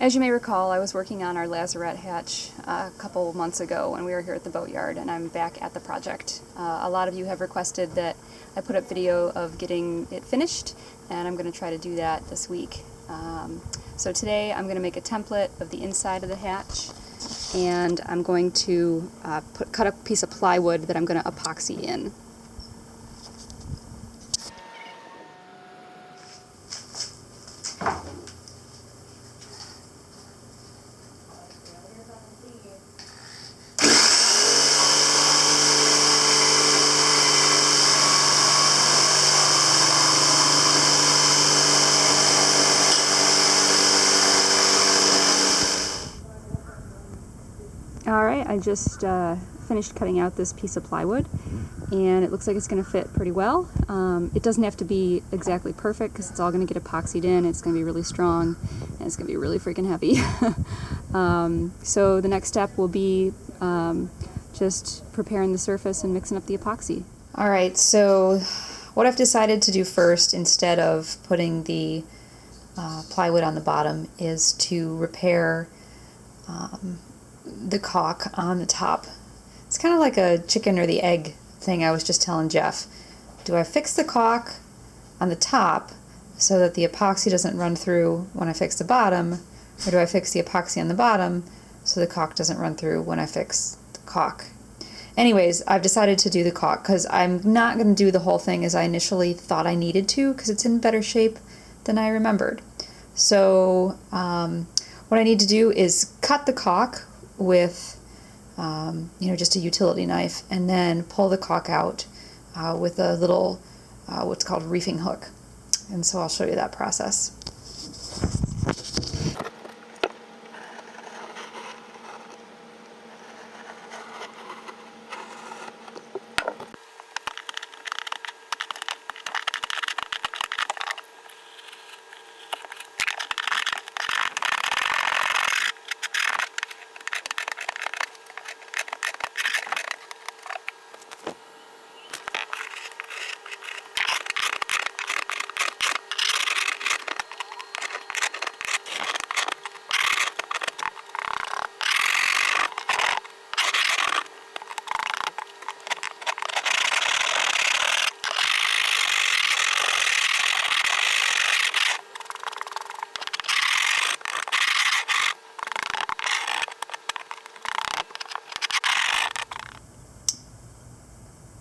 As you may recall, I was working on our Lazarette hatch a couple months ago when we were here at the boatyard, and I'm back at the project. A lot of you have requested that I put up video of getting it finished, and I'm going to try to do that this week. So today I'm going to make a template of the inside of the hatch, and I'm going to cut a piece of plywood that I'm going to epoxy in. Alright, I just finished cutting out this piece of plywood, and it looks like it's going to fit pretty well. It doesn't have to be exactly perfect because it's all going to get epoxied in. It's going to be really strong, and it's going to be really freaking heavy. So the next step will be just preparing the surface and mixing up the epoxy. Alright, so what I've decided to do first, instead of putting the plywood on the bottom, is to repair the caulk on the top. It's kind of like a chicken or the egg thing I was just telling Jeff. Do I fix the caulk on the top so that the epoxy doesn't run through when I fix the bottom, or do I fix the epoxy on the bottom so the caulk doesn't run through when I fix the caulk? Anyways, I've decided to do the caulk because I'm not going to do the whole thing as I initially thought I needed to, because it's in better shape than I remembered. So what I need to do is cut the caulk with just a utility knife, and then pull the caulk out with a little what's called reefing hook. And so I'll show you that process.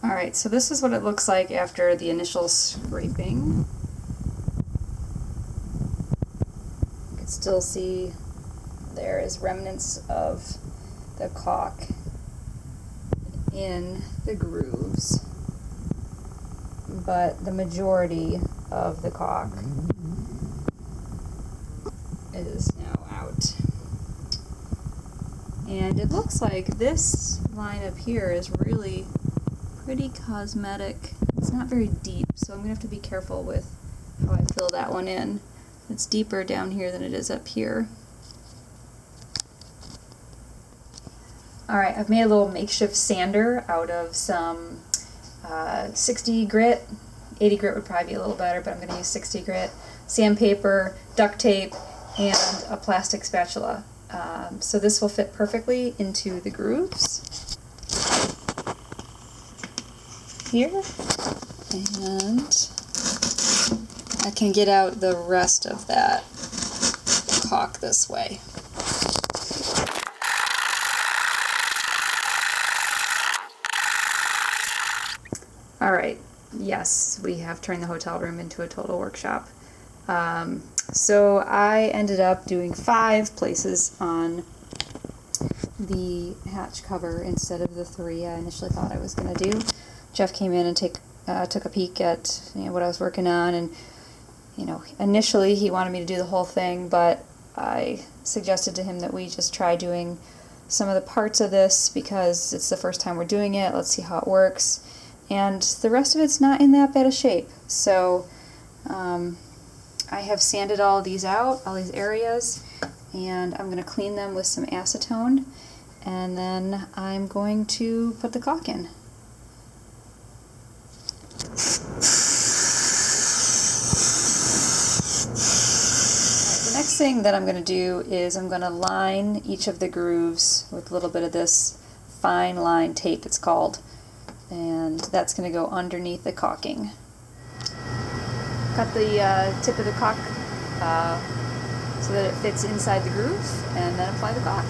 Alright, so this is what it looks like after the initial scraping. You can still see there is remnants of the caulk in the grooves, but the majority of the caulk is now out. And it looks like this line up here is really pretty cosmetic. It's not very deep, so I'm going to have to be careful with how I fill that one in. It's deeper down here than it is up here. Alright, I've made a little makeshift sander out of some 60 grit. 80 grit would probably be a little better, but I'm going to use 60 grit. Sandpaper, duct tape, and a plastic spatula. So this will fit perfectly into the grooves here, and I can get out the rest of that caulk this way. Alright, yes, we have turned the hotel room into a total workshop. So I ended up doing 5 places on the hatch cover instead of the 3 I initially thought I was going to do. Jeff came in and took a peek at what I was working on, and initially he wanted me to do the whole thing, but I suggested to him that we just try doing some of the parts of this because it's the first time we're doing it. Let's see how it works, and the rest of it's not in that bad a shape. So I have sanded all of these out, all these areas, and I'm going to clean them with some acetone, and then I'm going to put the caulk in. thing that I'm going to do is I'm going to line each of the grooves with a little bit of this fine line tape, it's called, and that's going to go underneath the caulking. Cut the tip of the caulk so that it fits inside the groove, and then apply the caulk.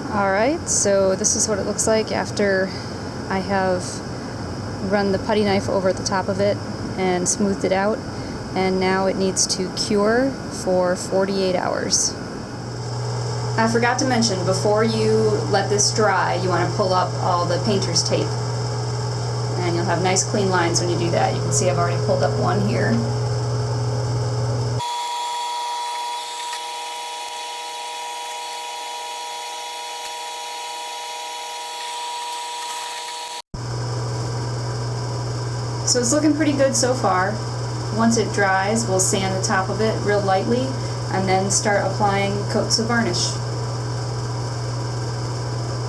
Alright, so this is what it looks like after I have run the putty knife over the top of it and smoothed it out, and now it needs to cure for 48 hours. I forgot to mention, before you let this dry, you want to pull up all the painter's tape, and you'll have nice clean lines when you do that. You can see I've already pulled up one here. So it's looking pretty good so far. Once it dries, we'll sand the top of it real lightly and then start applying coats of varnish.